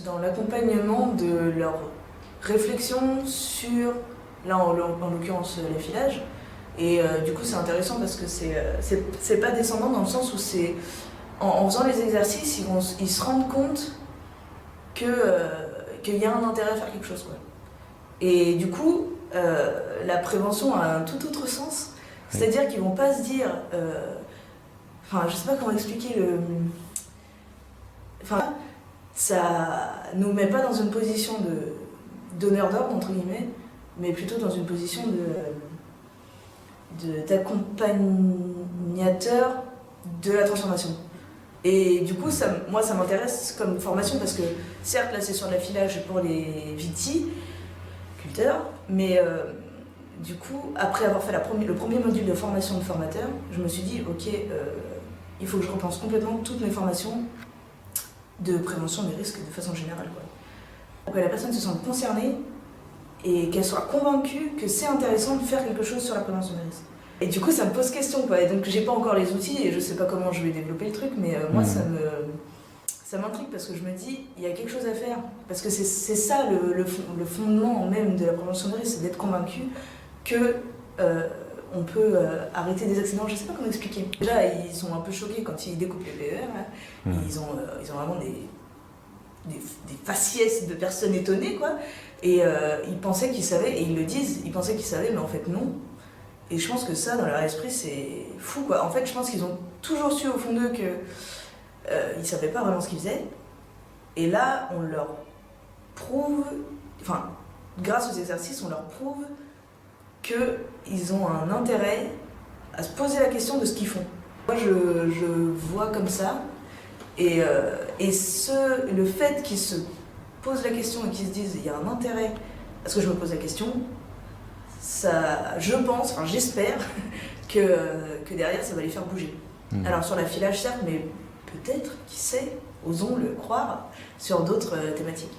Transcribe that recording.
dans l'accompagnement de leur réflexion sur, là en l'occurrence, l'affinage. Et du coup, c'est intéressant parce que c'est pas descendant dans le sens où c'est. En faisant les exercices, ils se rendent compte qu'il y a un intérêt à faire quelque chose, quoi. Et du coup, la prévention a un tout autre sens. C'est-à-dire qu'ils vont pas se dire. Enfin, je sais pas comment expliquer le. Enfin, ça nous met pas dans une position d'honneur d'ordre, entre guillemets, mais plutôt dans une position d'accompagnateur de la transformation. Et du coup, moi, ça m'intéresse comme formation parce que, certes, là, c'est sur l'affilage pour les viticulteurs, mais du coup, après avoir fait le premier module de formation de formateur, je me suis dit, ok, il faut que je repense complètement toutes mes formations de prévention des risques de façon générale, quoi. Pour que la personne se sente concernée et qu'elle soit convaincue que c'est intéressant de faire quelque chose sur la prévention des risques. Et du coup, ça me pose question, quoi. Et donc, j'ai pas encore les outils et je sais pas comment je vais développer le truc, mais moi, ça m'intrigue parce que je me dis, il y a quelque chose à faire. Parce que c'est ça le fondement même de la prévention des risques, c'est d'être convaincu que on peut arrêter des accidents. Je sais pas comment expliquer. Déjà, ils sont un peu choqués quand ils découpent les PER. Hein. Ils ont vraiment des faciès de personnes étonnées, quoi. Et ils pensaient qu'ils savaient, et ils le disent, ils pensaient qu'ils savaient, mais en fait non. Et je pense que ça, dans leur esprit, c'est fou, quoi. En fait, je pense qu'ils ont toujours su au fond d'eux qu'ils savaient pas vraiment ce qu'ils faisaient. Et là, on leur prouve, enfin, grâce aux exercices, on leur prouve qu'ils ont un intérêt à se poser la question de ce qu'ils font. Moi, je vois comme ça. Et le fait qu'ils se posent la question et qu'ils se disent il y a un intérêt à ce que je me pose la question, ça, je pense, enfin j'espère que derrière ça va les faire bouger. Alors sur l'affilage certes, mais peut-être, qui sait, osons le croire, sur d'autres thématiques.